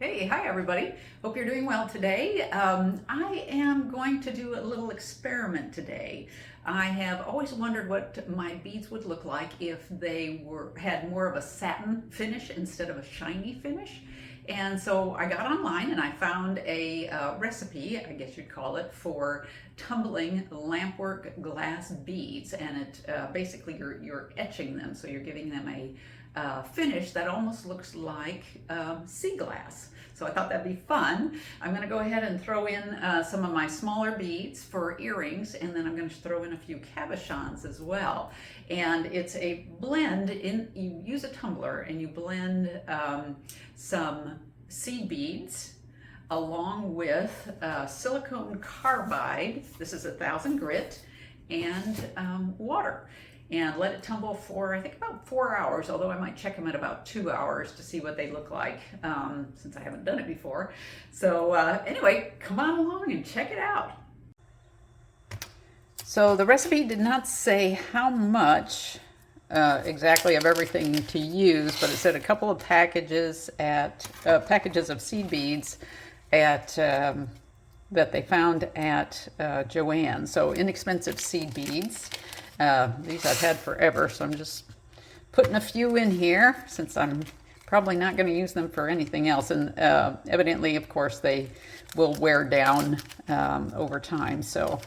Hey, hi everybody. Hope you're doing well today. I am going to do a little experiment today. I have always wondered what my beads would look like if they had more of a satin finish instead of a shiny finish. And so I got online and I found a recipe, I guess you'd call it, for tumbling Lampwork glass beads. And it basically you're etching them, so you're giving them a finish that almost looks like sea glass. So I thought that'd be fun. I'm going to go ahead and throw in some of my smaller beads for earrings, and then I'm going to throw in a few cabochons as well. And it's a blend. You use a tumbler and you blend some seed beads along with silicone carbide. This is 1,000 grit, and water, and let it tumble for I think about 4 hours, although I might check them at about 2 hours to see what they look like, since I haven't done it before. So anyway, come on along and check it out. So the recipe did not say how much exactly of everything to use, but it said a couple of packages of seed beads that they found at Joann. So inexpensive seed beads. These I've had forever, so I'm just putting a few in here since I'm probably not going to use them for anything else. And evidently, of course, they will wear down over time. So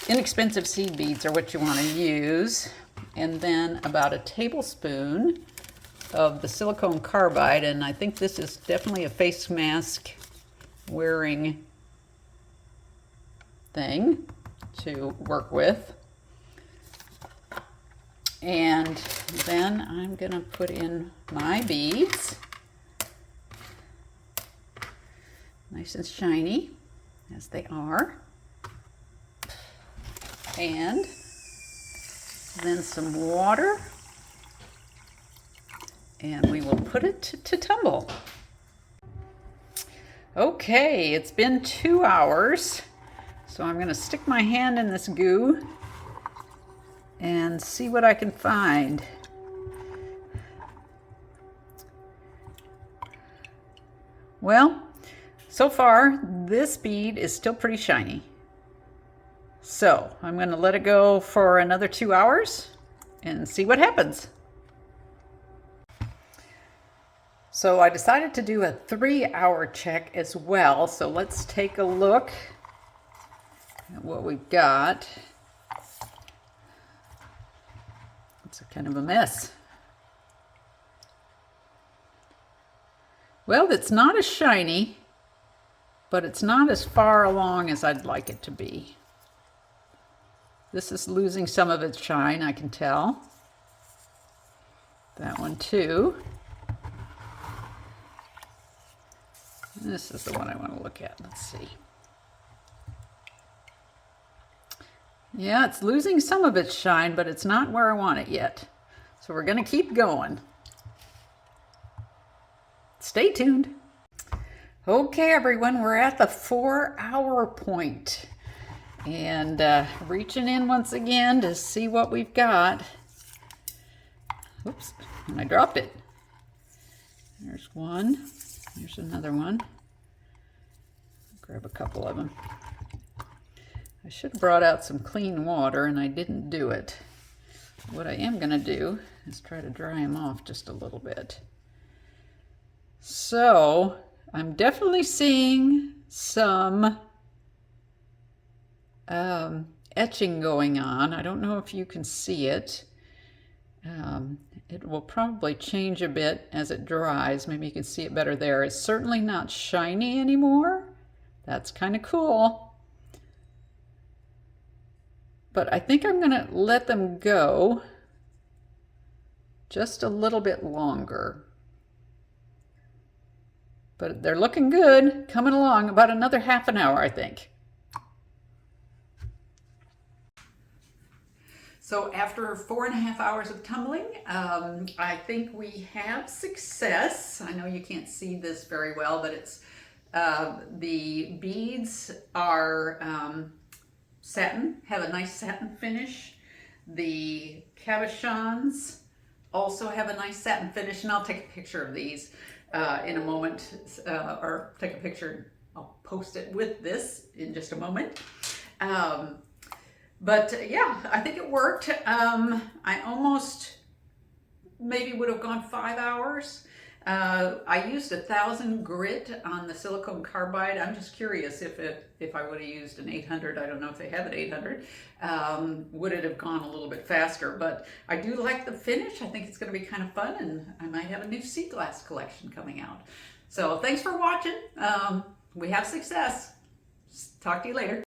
inexpensive seed beads are what you want to use. And then about a tablespoon of the silicone carbide. And I think this is definitely a face mask wearing thing to work with. And then I'm going to put in my beads, nice and shiny as they are, and then some water, and we will put it to tumble. Okay, it's been 2 hours, so I'm going to stick my hand in this goo and see what I can find. Well, so far this bead is still pretty shiny. So I'm going to let it go for another 2 hours and see what happens. So I decided to do a 3-hour check as well. So let's take a look at what we've got. It's kind of a mess. Well, it's not as shiny, but it's not as far along as I'd like it to be. This is losing some of its shine, I can tell. That one too. This is the one I want to look at. Let's see. Yeah, it's losing some of its shine, but it's not where I want it yet. So we're going to keep going. Stay tuned. Okay, everyone, we're at the 4-hour point. And reaching in once again to see what we've got. Oops, and I dropped it. There's one. There's another one. Grab a couple of them. I should have brought out some clean water, and I didn't do it. What I am going to do is try to dry them off just a little bit. So I'm definitely seeing some etching going on. I don't know if you can see it. It will probably change a bit as it dries. Maybe you can see it better there. It's certainly not shiny anymore. That's kind of cool. But I think I'm going to let them go just a little bit longer. But they're looking good, coming along, about another half an hour, I think. So after 4.5 hours of tumbling, I think we have success. I know you can't see this very well, but it's the beads are satin, have a nice satin finish. The cabochons also have a nice satin finish, and I'll take a picture of these. in a moment, or take a picture. I'll post it with this in just a moment. But yeah, I think it worked. I almost maybe would have gone 5 hours. I used 1,000 grit on the silicone carbide. I'm just curious if I would have used an 800. I don't know if they have an 800. Would it have gone a little bit faster? But I do like the finish. I think it's going to be kind of fun, and I might have a new sea glass collection coming out. So thanks for watching. We have success. Talk to you later.